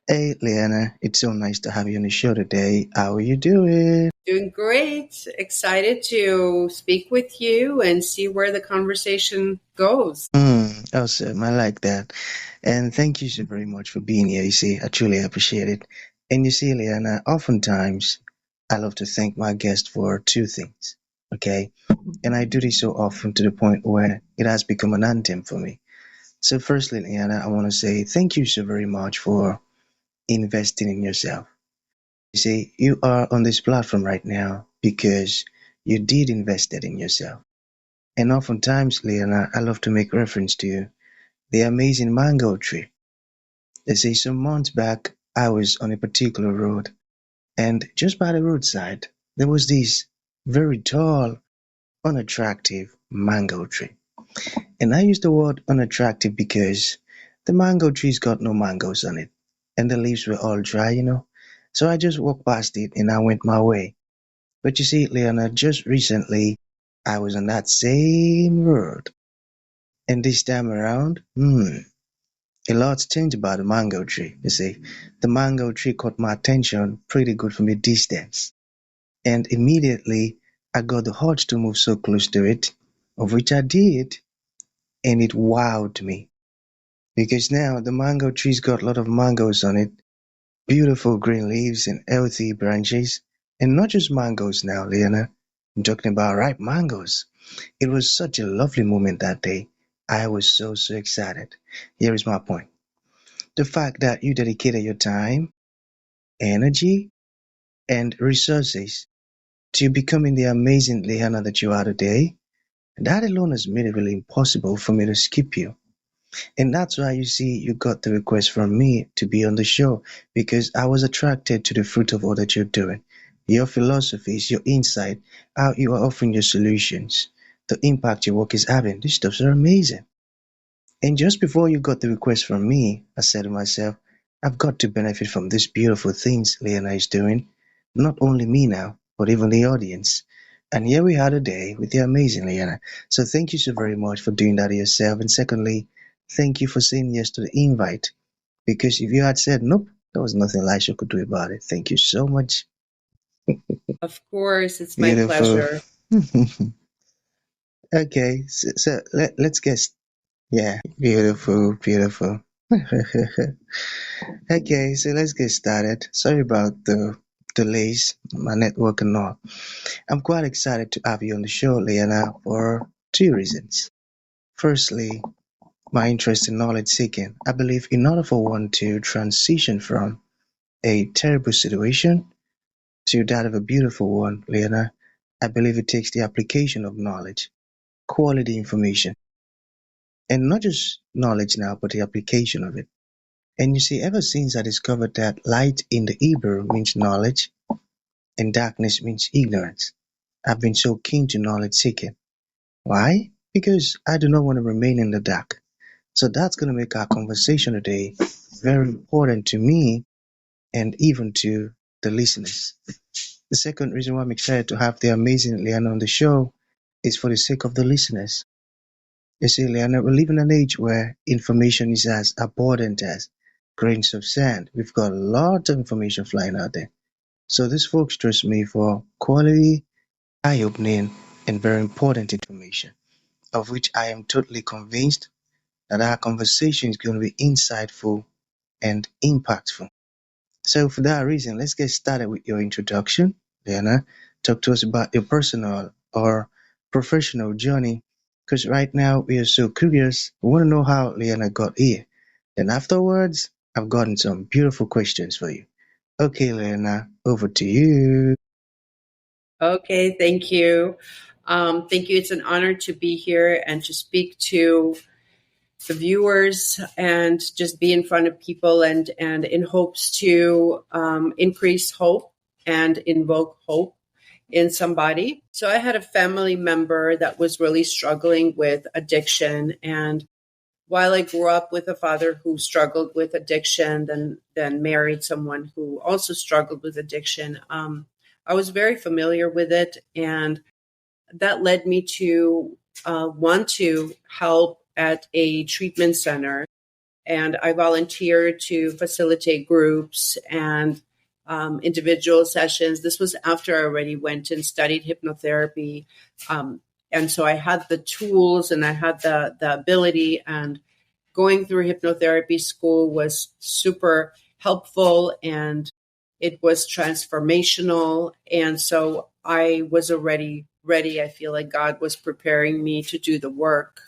Hey, Leanna, it's so nice to have you on the show today. How are you doing? Doing great. Excited to speak with you and see where the conversation goes. Awesome. I like that. And thank you so very much for being here. You see, I truly appreciate it. And you see, Leanna, oftentimes I love to thank my guest for two things. Okay. And I do this so often to the point where it has become an anthem for me. So, firstly, Leanna, I want to say thank you so very much for investing in yourself. You see, you are on this platform right now because you did invested in yourself. And oftentimes, Leona, I love to make reference to the amazing mango tree. They say some months back, I was on a particular road, and just by the roadside, there was this very tall, unattractive mango tree. And I use the word unattractive because the mango tree's got no mangoes on it, and the leaves were all dry. So I just walked past it and I went my way. But you see, Leona, just recently, I was on that same road. And this time around, a lot's changed about the mango tree. You see, the mango tree caught my attention pretty good from a distance. And immediately, I got the urge to move so close to it, of which I did. And it wowed me. Because now the mango tree's got a lot of mangoes on it, beautiful green leaves and healthy branches. And not just mangoes now, Leona. I'm talking about ripe mangoes. It was such a lovely moment that day. I was so, so excited. Here is my point. The fact that you dedicated your time, energy, and resources to becoming the amazing Leanna that you are today, that alone has made it really impossible for me to skip you. And that's why you see you got the request from me to be on the show because I was attracted to the fruit of all that you're doing. Your philosophies, your insight, how you are offering your solutions, the impact your work is having. These stuffs are amazing. And just before you got the request from me, I said to myself, I've got to benefit from these beautiful things Leona is doing. Not only me now, but even the audience. And here we are today with the amazing Leona. So thank you so very much for doing that yourself. And secondly, thank you for saying yes to the invite. Because if you had said nope, there was nothing Elisha could do about it. Thank you so much. Of course, it's my Beautiful. pleasure. Okay, so let's guess. Yeah, beautiful, beautiful. Okay, so let's get started. Sorry about the delays, my network and all. I'm quite excited to have you on the show, Leanna, for two reasons. Firstly, my interest in knowledge seeking. I believe in order for one to transition from a terrible situation to that of a beautiful one, Leanna, I believe it takes the application of knowledge, quality information, and not just knowledge now, but the application of it. And you see, ever since I discovered that light in the Hebrew means knowledge and darkness means ignorance, I've been so keen to knowledge seeking. Why? Because I do not want to remain in the dark. So that's going to make our conversation today very important to me and even to the listeners. The second reason why I'm excited to have the amazing Leanna on the show is for the sake of the listeners. You see, Leanna, we live in an age where information is as abundant as grains of sand. We've got a lot of information flying out there. So these folks trust me for quality, eye-opening, and very important information, of which I am totally convinced that our conversation is going to be insightful and impactful. So for that reason, let's get started with your introduction. Diana, talk to us about your personal or professional journey, because right now we are so curious. We want to know how Leanna got here. Then afterwards, I've gotten some beautiful questions for you. Okay, Leanna, over to you. Okay, thank you. Thank you. It's an honor to be here and to speak to the viewers and just be in front of people and in hopes to increase hope and invoke hope in somebody. So I had a family member that was really struggling with addiction, and while I grew up with a father who struggled with addiction, then married someone who also struggled with addiction, I was very familiar with it, and that led me to want to help at a treatment center. and I volunteered to facilitate groups and individual sessions. This was after I already went and studied hypnotherapy. And so I had the tools and I had the ability, and going through hypnotherapy school was super helpful and it was transformational. And so I was already ready. I feel like God was preparing me to do the work.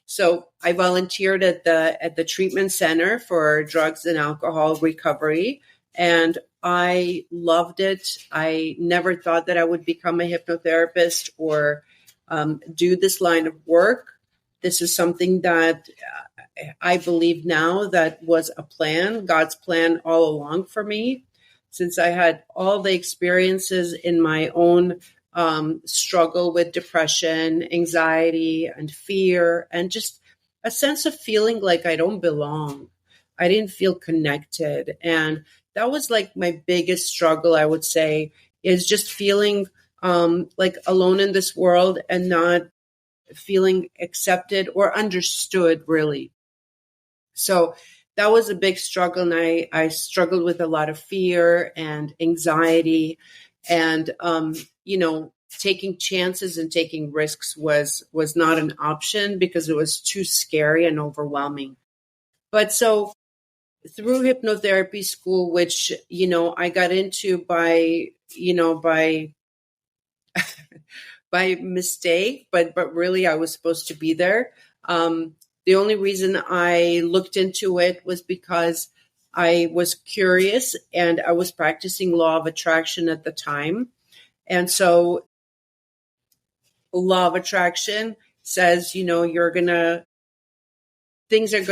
So I volunteered at the treatment center for drugs and alcohol recovery, and I loved it. I never thought that I would become a hypnotherapist or do this line of work. This is something that I believe now that was a plan, God's plan all along for me, since I had all the experiences in my own struggle with depression, anxiety, and fear, and just a sense of feeling like I don't belong. I didn't feel connected. And that was like my biggest struggle, I would say, is just feeling like alone in this world and not feeling accepted or understood, really. So that was a big struggle. And I struggled with a lot of fear and anxiety. And, taking chances and taking risks was not an option because it was too scary and overwhelming. But so through hypnotherapy school, which, I got into by mistake, but really I was supposed to be there. The only reason I looked into it was because I was curious and I was practicing law of attraction at the time. And so law of attraction says, things are going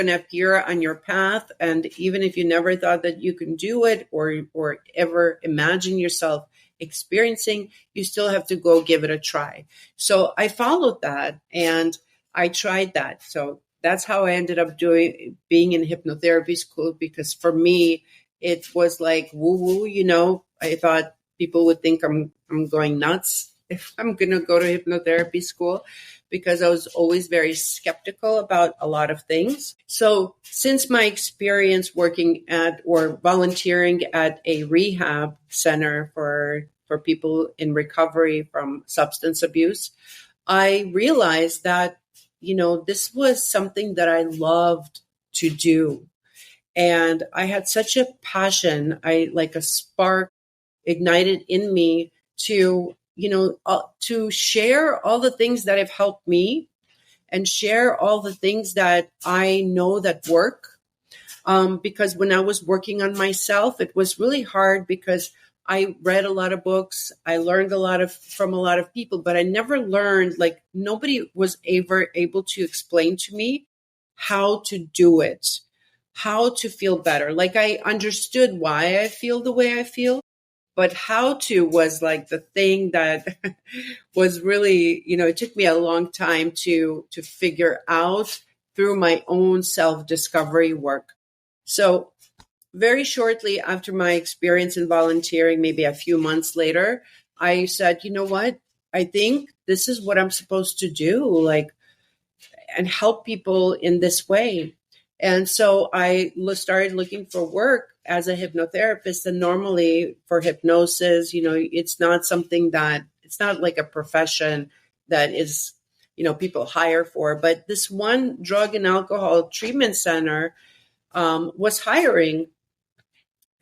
to appear on your path. And even if you never thought that you can do it or ever imagine yourself experiencing, you still have to go give it a try. So I followed that and I tried that. So that's how I ended up being in hypnotherapy school, because for me, it was like woo-woo, I thought people would think I'm going nuts if I'm going to go to hypnotherapy school, because I was always very skeptical about a lot of things. So since my experience working at or volunteering at a rehab center for people in recovery from substance abuse, I realized that, this was something that I loved to do. And I had such a passion, like a spark ignited in me to, to share all the things that have helped me and share all the things that I know that work. Because when I was working on myself, it was really hard because I read a lot of books. I learned from a lot of people, but I never learned, like nobody was ever able to explain to me how to do it, how to feel better. Like I understood why I feel the way I feel, but how to was like the thing that was really, it took me a long time to figure out through my own self-discovery work. So very shortly after my experience in volunteering, maybe a few months later, I said, you know what? I think this is what I'm supposed to do, like, and help people in this way. And so I started looking for work as a hypnotherapist. And normally for hypnosis, it's not something that, it's not like a profession that is, people hire for. But this one drug and alcohol treatment center was hiring.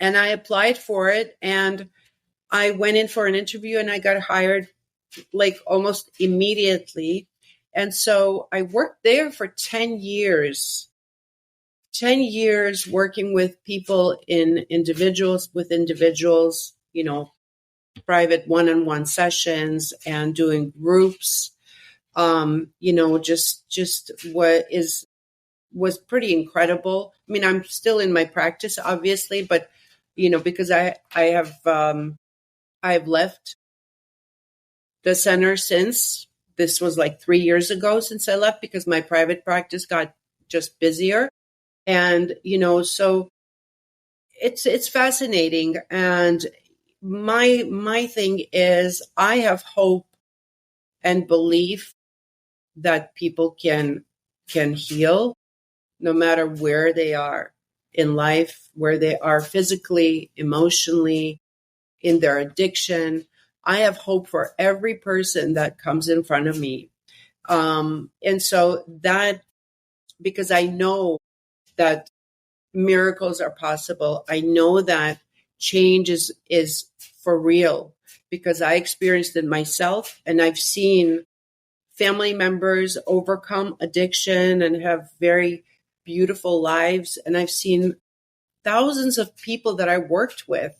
And I applied for it. And I went in for an interview and I got hired like almost immediately. And so I worked there for 10 years. 10 years working with people with individuals, private one-on-one sessions and doing groups. Just was pretty incredible. I mean, I'm still in my practice, obviously, but, because I've left the center since. This was like 3 years ago since I left, because my private practice got just busier. And, so it's fascinating. And my thing is I have hope and belief that people can heal. no matter where they are in life, where they are physically, emotionally, in their addiction. I have hope for every person that comes in front of me. And so that, because I know that miracles are possible, I know that change is for real, because I experienced it myself, and I've seen family members overcome addiction and have very beautiful lives. And I've seen thousands of people that I worked with,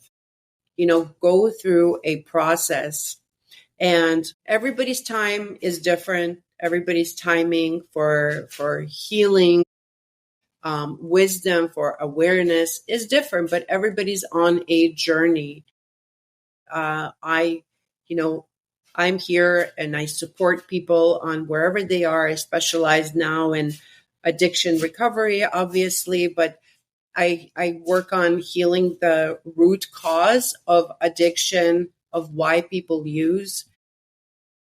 go through a process. And everybody's time is different. Everybody's timing for healing, wisdom, for awareness is different, but everybody's on a journey. I, you know, I'm here and I support people on wherever they are. I specialize now in addiction recovery, obviously, but I work on healing the root cause of addiction, of why people use.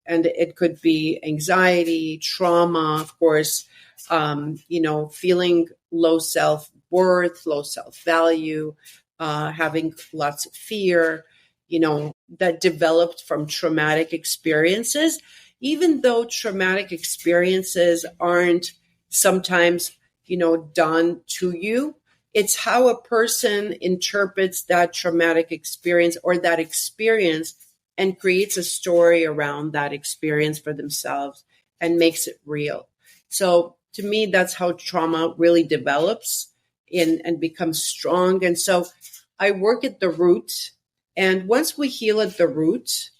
And it could be anxiety, trauma, of course, feeling low self-worth, low self-value, having lots of fear, that developed from traumatic experiences. Even though traumatic experiences aren't sometimes, done to you, it's how a person interprets that traumatic experience or that experience and creates a story around that experience for themselves and makes it real. So to me, that's how trauma really develops and becomes strong. And so I work at the root. And once we heal at the root,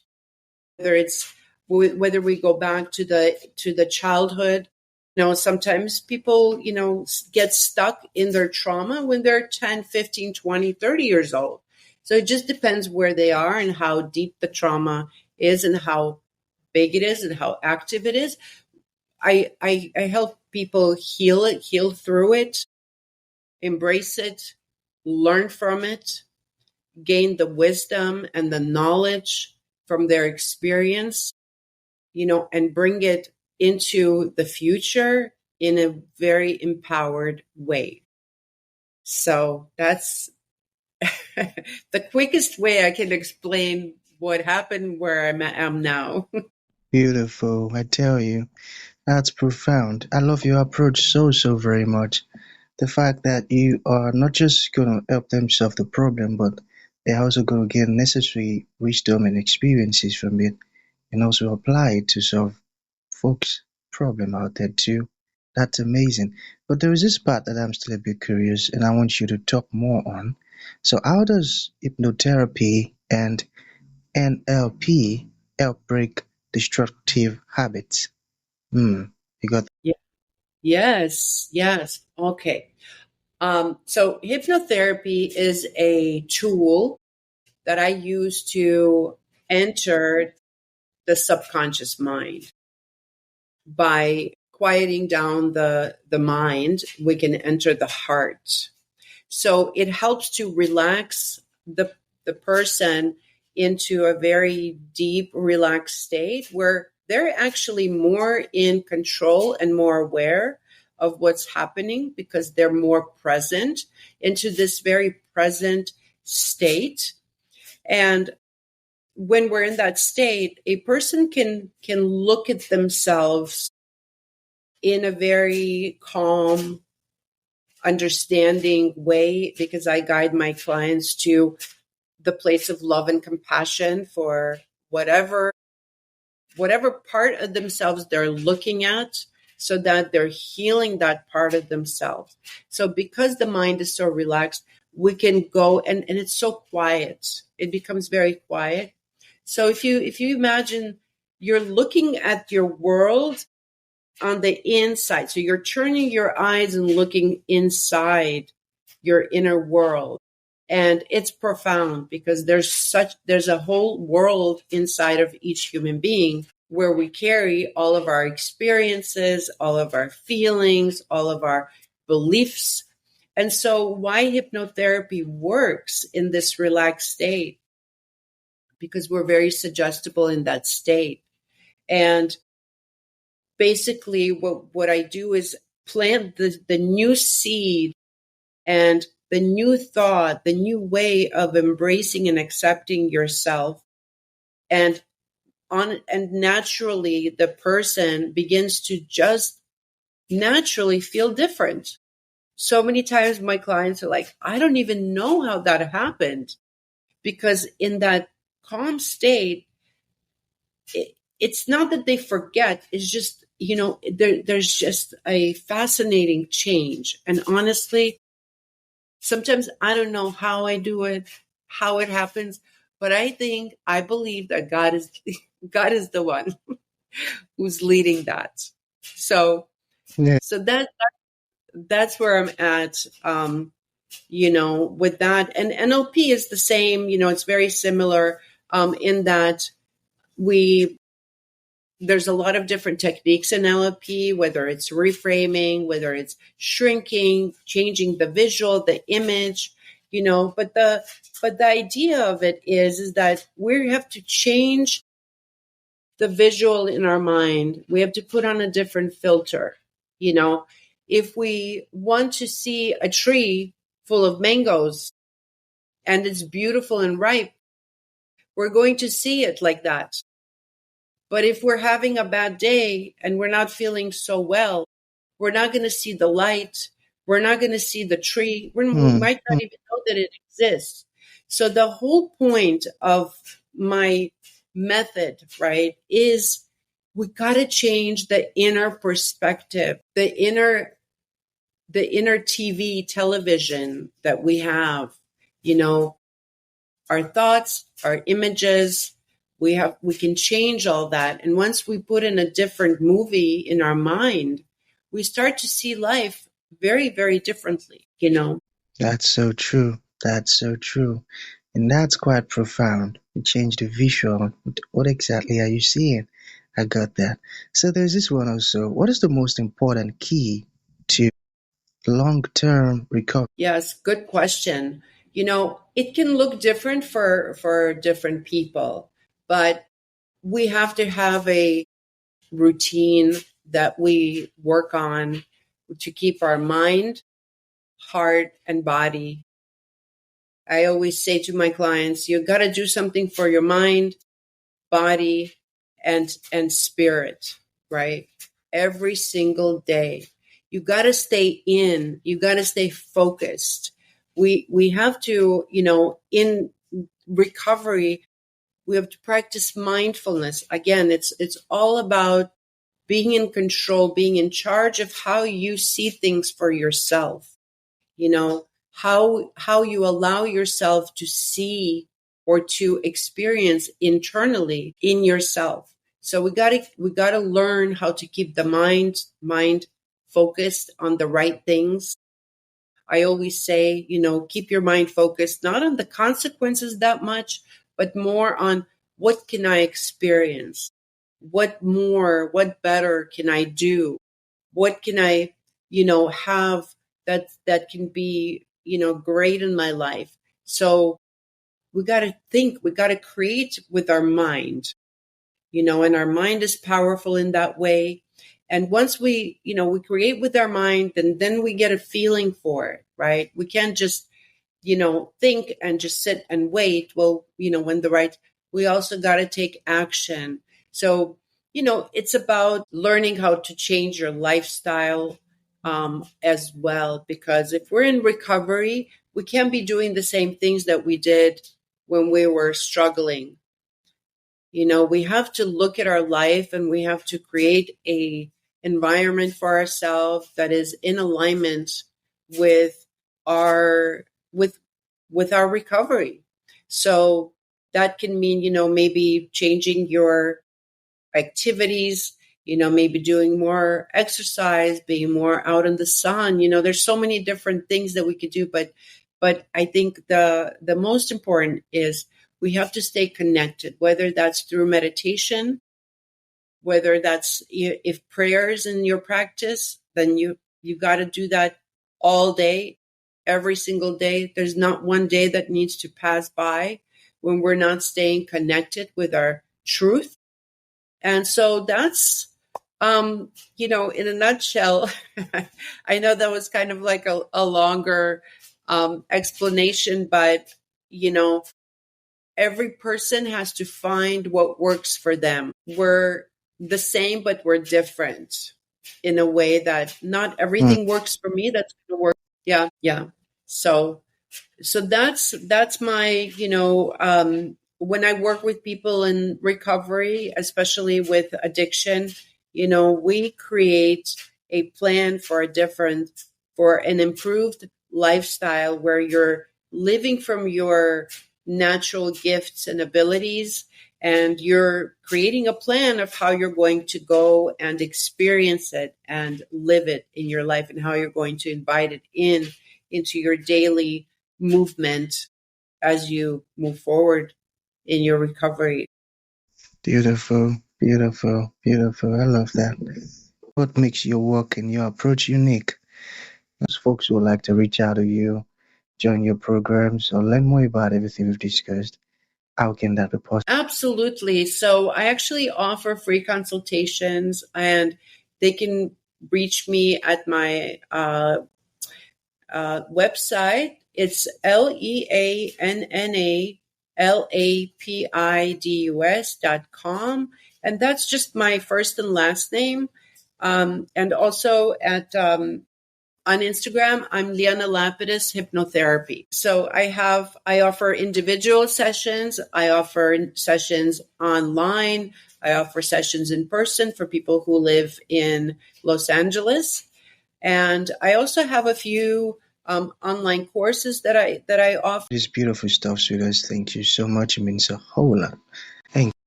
whether we go back to the childhood, sometimes people, get stuck in their trauma when they're 10, 15, 20, 30 years old. So it just depends where they are and how deep the trauma is and how big it is and how active it is. I help people heal it, heal through it, embrace it, learn from it, gain the wisdom and the knowledge from their experience, and bring it into the future in a very empowered way. So that's the quickest way I can explain what happened where I am now. Beautiful, I tell you. That's profound. I love your approach so, so very much. The fact that you are not just going to help them solve the problem, but they're also going to get necessary wisdom and experiences from it and also apply it to solve folks' problem out there too. That's amazing. But there is this part that I'm still a bit curious and I want you to talk more on. So, how does hypnotherapy and NLP help break destructive habits? Hmm. You got Yeah. Yes, yes. Okay. So hypnotherapy is a tool that I use to enter the subconscious mind. By quieting down the mind, we can enter the heart. So it helps to relax the person into a very deep, relaxed state where they're actually more in control and more aware of what's happening because they're more present into this very present state. And when we're in that state, a person can look at themselves in a very calm, understanding way, because I guide my clients to the place of love and compassion for whatever part of themselves they're looking at, so that they're healing that part of themselves. So because the mind is so relaxed, we can go and it's so quiet. It becomes very quiet. So if you imagine you're looking at your world on the inside. So you're turning your eyes and looking inside your inner world. And it's profound because there's a whole world inside of each human being where we carry all of our experiences, all of our feelings, all of our beliefs. And so why hypnotherapy works in this relaxed state, because we're very suggestible in that state. And basically what I do is plant the new seed and the new thought, the new way of embracing and accepting yourself. And naturally the person begins to just naturally feel different. So many times my clients are like, I don't even know how that happened, because in that calm state, it's not that they forget. It's just, there's just a fascinating change. And honestly, sometimes I don't know how I do it, how it happens, but I believe that God is the one who's leading that. So, Yeah, so that's where I'm at. With that, and NLP is the same. It's very similar in that we there's a lot of different techniques in NLP, whether it's reframing, whether it's shrinking, changing the visual, the image, but the idea of it is that we have to change the visual in our mind. We have to put on a different filter. You know, if we want to see a tree full of mangoes and it's beautiful and ripe, we're going to see it like that. But if we're having a bad day and we're not feeling so well, we're not going to see the light. We're not going to see the tree. We mm, might mm, not even know that it exists. So the whole point of my method, right, is we got to change the inner perspective, the inner television that we have, you know, our thoughts, our images. We can change all that. And once we put in a different movie in our mind, we start to see life very, very differently. that's so true. That's so true. And that's quite profound. You change the visual. What exactly are you seeing? I got that. So there's this one also. What is the most important key to long-term recovery? Yes, good question. It can look different for different people, but we have to have a routine that we work on to keep our mind, heart, and body. I always say to my clients, you got to do something for your mind, body, and spirit, right? Every single day. You got to stay in, you got to stay focused. We have to, in recovery, we have to practice mindfulness. Again, it's all about being in control, being in charge of how you see things for yourself. How you allow yourself to see or to experience internally in yourself. So we got to learn how to keep the mind focused on the right things. I always say, keep your mind focused not on the consequences that much, but more on what can I experience? What better can I do? What can I, have that can be, great in my life? So we got to think, we got to create with our mind, and our mind is powerful in that way. And once we create with our mind, then we get a feeling for it, right? We can't just, think and just sit and wait. Well, when the right, we also got to take action. So, it's about learning how to change your lifestyle as well. Because if we're in recovery, we can't be doing the same things that we did when we were struggling. We have to look at our life and we have to create a environment for ourselves that is in alignment with our with with our recovery. So that can mean, maybe changing your activities, maybe doing more exercise, being more out in the sun. There's so many different things that we could do, but I think the most important is we have to stay connected, whether that's through meditation, whether that's if prayers in your practice, then you got to do that all day, every single day. There's not one day that needs to pass by when we're not staying connected with our truth. And so that's In a nutshell, I know that was kind of like a longer explanation, but you know, every person has to find what works for them. We're the same, but we're different in a way that not Mm. everything works for me. That's going to work. Yeah, yeah. So that's my when I work with people in recovery, especially with addiction, we create a plan for an improved lifestyle where you're living from your natural gifts and abilities, and you're creating a plan of how you're going to go and experience it and live it in your life, and how you're going to invite it into your daily movement as you move forward in your recovery. Beautiful, beautiful, beautiful. I love that. What makes your work and your approach unique? Those folks who would like to reach out to you, join your programs, or learn more about everything we've discussed, how can that be possible? Absolutely. So I actually offer free consultations, and they can reach me at my website. It's LEANNA LAPIDUS.com. And that's just my first and last name. And also on Instagram, I'm Leanna Lapidus Hypnotherapy. So I offer individual sessions. I offer sessions online. I offer sessions in person for people who live in Los Angeles. And I also have a few online courses that I offer. This beautiful stuff, sweetheart. Thank you so much. It means a whole lot. Thank